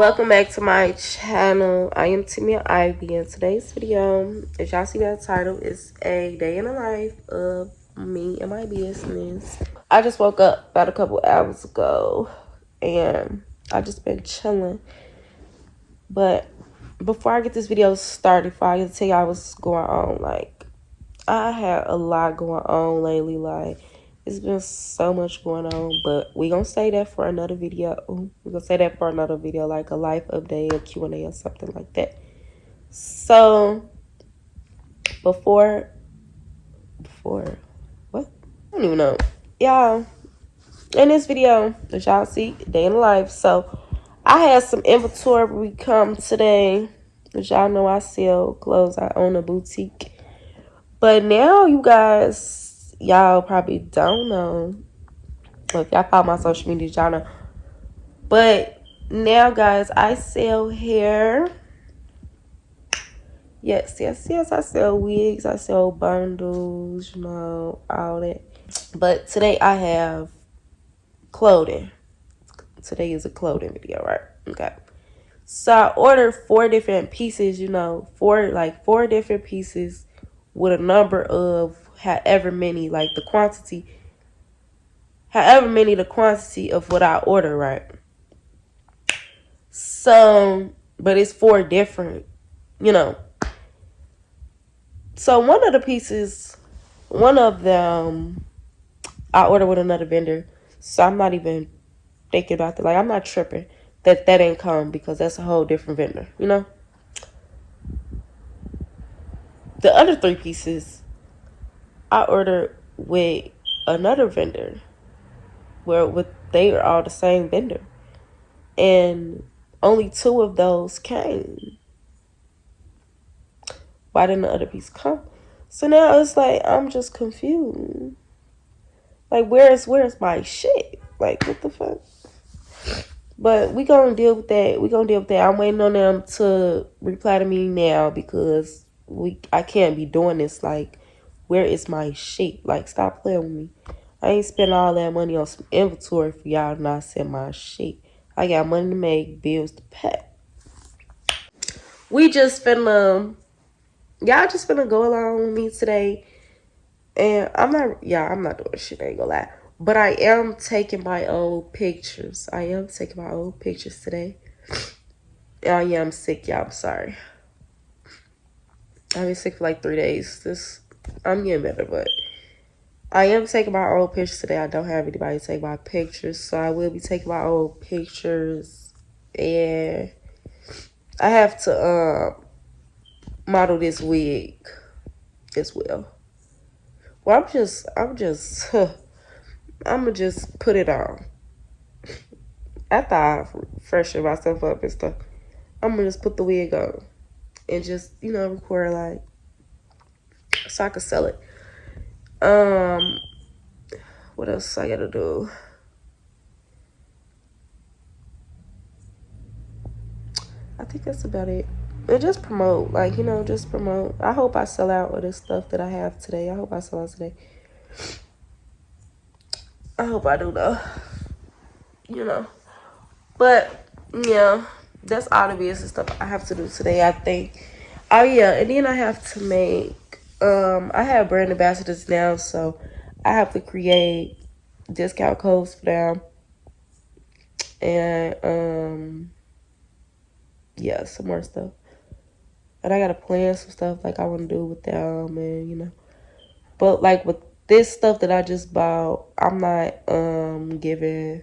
Welcome back to my channel. I am Tamia Ivy. In today's video, as y'all see by the title, is a day in the life of me and my business. I just woke up about a couple hours ago and I just been chilling. But before I get this video started, before I get to tell y'all what's going on, like I had a lot going on lately. Like it's been so much going on, but we gonna say that for another video. We're gonna say that for another video, like a life update, a Q&A or something like that. So before what? I don't even know. Y'all, in this video, as y'all see, day in the life. So I had some inventory come today. As y'all know, I sell clothes. I own a boutique. But now you guys, y'all probably don't know. If y'all follow my social media, y'all know. But now, guys, I sell hair. Yes. I sell wigs. I sell bundles, all that. But today I have clothing. Today is a clothing video, right? Okay. So I ordered 4 different pieces, four different pieces with a number of however many the quantity of what I order, right? So, but it's 4 different, So one of them, I ordered with another vendor. So I'm not even thinking about that. Like, I'm not tripping that didn't come because that's a whole different vendor, The other 3 pieces, I ordered with another vendor they are all the same vendor. And only 2 of those came. Why didn't the other piece come? So now it's like, I'm just confused. Like, where's my shit? Like, what the fuck? But we gonna deal with that. I'm waiting on them to reply to me now because I can't be doing this. Like, where is my shit? Like, stop playing with me. I ain't spend all that money on some inventory for y'all to not send my shit. I got money to make, bills to pay. Y'all just finna go along with me today. And I'm not doing shit, I ain't gonna lie. But I am taking my old pictures. Today. Oh yeah, I'm sick, y'all. I'm sorry. I've been sick for like 3 days. I'm getting better, but I am taking my old pictures today. I don't have anybody to take my pictures, so I will be taking my old pictures. And I have to model this wig as well. Well, I'm gonna just put it on. After I freshen myself up and stuff, I'm gonna just put the wig on and just, record like so I can sell it. What else I gotta do? I think that's about it. And just promote, just promote. I hope I sell out of this stuff that I have today. I hope I sell out today. I hope I do though. But yeah, that's all the business stuff I have to do today, I think. Oh yeah, and then I have to make I have brand ambassadors now, so I have to create discount codes for them. And yeah, some more stuff. And I gotta plan some stuff like I wanna do with them and But like with this stuff that I just bought, I'm not giving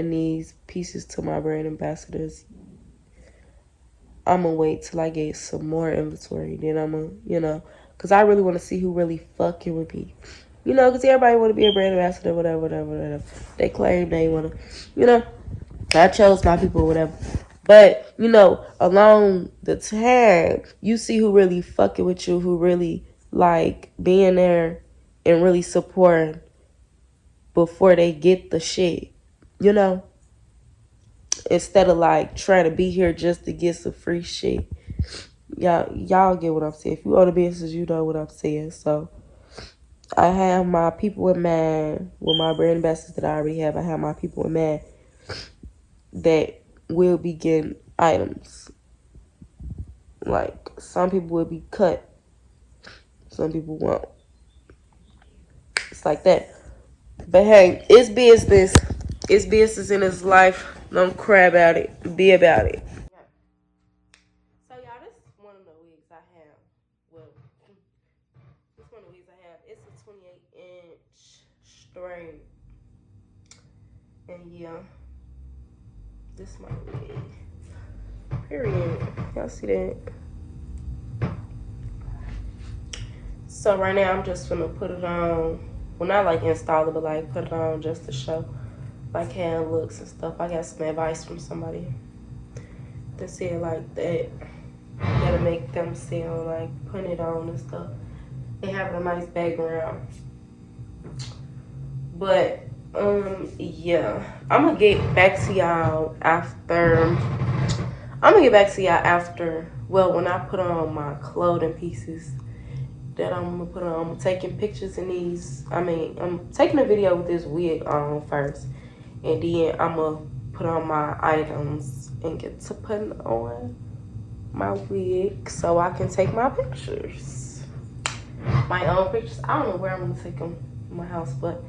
these pieces to my brand ambassadors. I'm gonna wait till I get some more inventory. Then I'm gonna, because I really want to see who really fucking with me. Because everybody want to be a brand ambassador, whatever. They claim they want to, I chose my people, whatever. But, along the time, you see who really fucking with you, who really like being there and really supporting before they get the shit, Instead of like trying to be here just to get some free shit. Y'all get what I'm saying. If you own a business, you know what I'm saying. So I have my people in mind with my brand ambassadors that I already have. I have my people in mind that will be getting items. Like, some people will be cut. Some people won't. It's like that. But hey, it's business. It's business in his life. Don't cry about it. Be about it. So y'all, this is one of the wigs I have. Well, this one of the wigs I have. It's a 28-inch straight. And yeah, this is my wig. Period. Y'all see that? So right now I'm just gonna put it on. Well, not like install it, but like put it on just to show like how it looks and stuff. I got some advice from somebody that said like that you gotta make them sound like putting it on and stuff and having a nice background. But yeah, I'm gonna get back to y'all after. Well, when I put on my clothing pieces that I'm gonna put on. I'm taking pictures in these. I'm taking a video with this wig on first, and then I'm gonna put on my items and get to putting on my wig so I can take my pictures, my own pictures. I don't know where I'm gonna take them in my house, but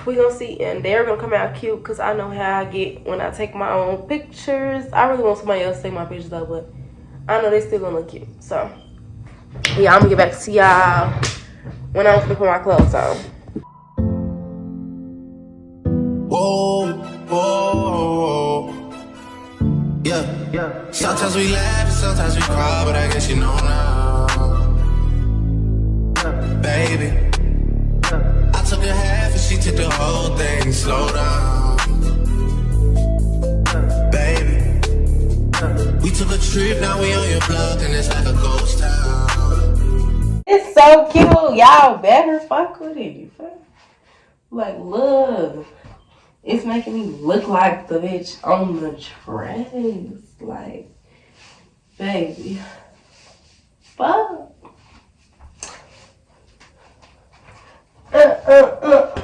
we gonna see, and they're gonna come out cute because I know how I get when I take my own pictures. I really want somebody else to take my pictures though, but I know they still gonna look cute. So yeah, I'm gonna get back to y'all when I'm gonna put my clothes on. Whoa, whoa, yeah, yeah. Sometimes we laugh and sometimes we cry, but I guess you know now, baby. I took a half and she took the whole thing. Slow down, baby. We took a trip, now we on your block and it's like a ghost town. It's so cute. Y'all better fuck with it. You feel? Like, look. It's making me look like the bitch on the dress. Like, baby. Fuck.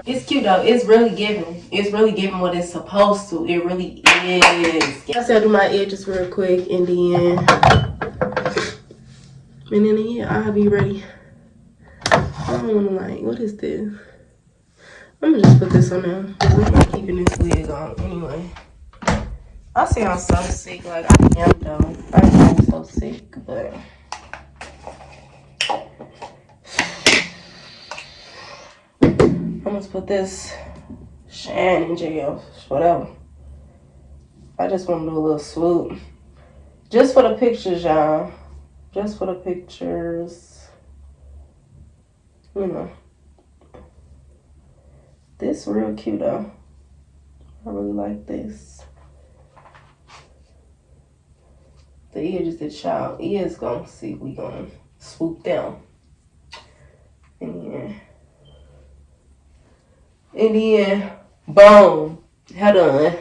It's cute though. It's really giving. It's really giving what it's supposed to. It really is. I said do my edges real quick and then yeah, I'll be ready. I don't wanna like, what is this? I'm gonna just put this on now. I'm not keeping this wig on anyway. I sound so sick, like I am though. I am so sick, but I'm gonna put this shine in jail, whatever. I just want to do a little swoop. Just for the pictures, y'all. Just for the pictures. You know. This real cute though. I really like this. The edges that y'all is gonna see, we gonna swoop down. And then boom. Head on.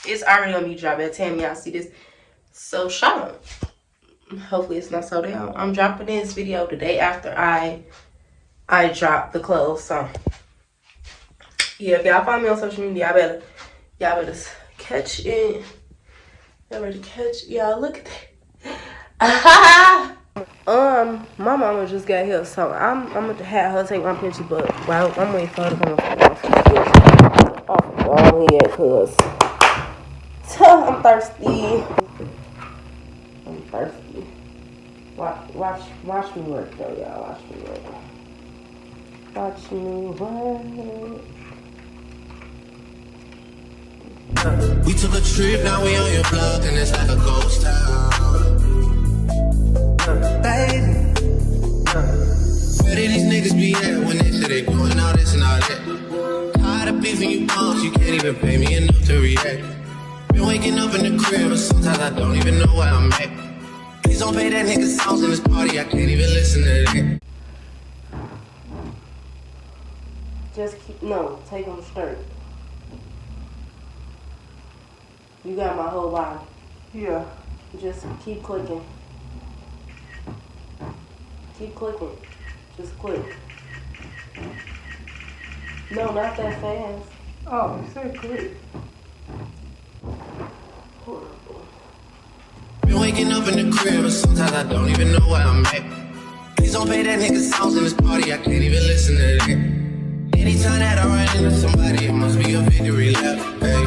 It's already gonna be dropped at Tamia. Y'all see this? So shut up. Hopefully it's not sold out. I'm dropping this video the day after I drop the clothes. So yeah, if y'all follow me on social media, y'all better catch it. Y'all better catch. Y'all look at that. My mama just got here, so I'm gonna have her take my picture, but while I'm waiting for her to come off the wall here, cause I'm thirsty. I'm thirsty. Watch me work though, y'all. Watch me work. Watch me work. We took a trip, now we on your block and it's like a ghost town. Baby, where did these niggas be at when they say they doing all this and all that? Tired of beefing you punks, you can't even pay me enough to react. Been waking up in the crib and sometimes I don't even know where I'm at. Please don't pay that nigga songs in this party, I can't even listen to that. Just take on the skirt. You got my whole body. Yeah. Just keep clicking. Keep clicking. Just click. No, not that fast. Oh, seriously. Been waking up in the crib, and sometimes I don't even know where I'm at. Please don't pay that nigga songs in this party, I can't even listen to that. Anytime that I run into somebody, it must be a victory lap. Hey,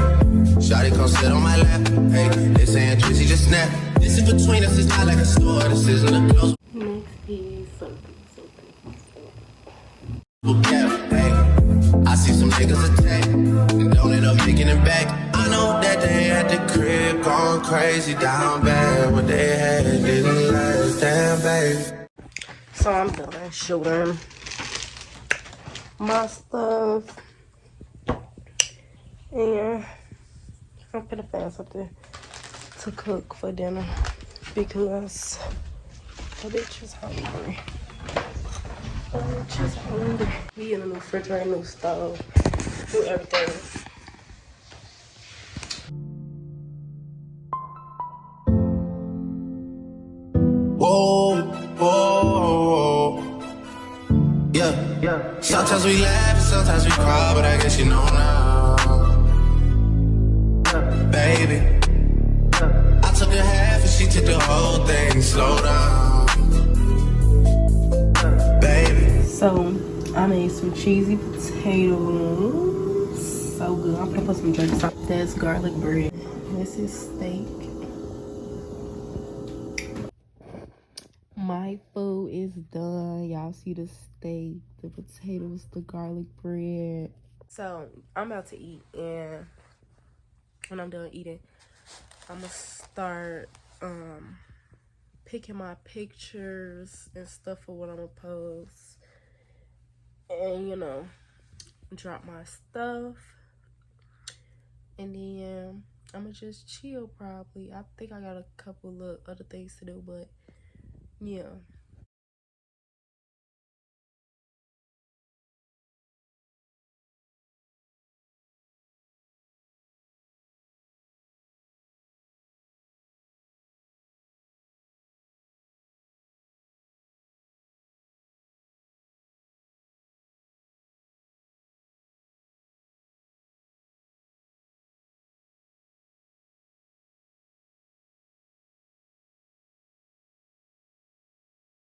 shawty come sit on my lap. Hey, they saying Tracy just snap. This is between us, it's not like a store. This isn't a close Next is something. gap. Hey, I see some niggas attack and don't end up making it back. I know that they at the crib going crazy down bad. What they had didn't last, damn baby. So I'm done shooting my stuff. And I'm gonna find something to cook for dinner because the bitch is hungry. The bitch is hungry. We in a new refrigerator, new stove, new everything. Whoa, whoa, yeah. Sometimes we laugh and sometimes we cry, but I guess you know now, baby. I took a half and she took the whole thing. Slow down, baby. So I made some cheesy potatoes. So good. I'm gonna put some drinks on. That's garlic bread. This is steak. My food is done. Y'all see the steak, the potatoes, the garlic bread. So I'm about to eat, and when I'm done eating, I'm gonna start picking my pictures and stuff for what I'm gonna post, and drop my stuff, and then I'm gonna just chill probably. I think I got a couple of other things to do, but yeah.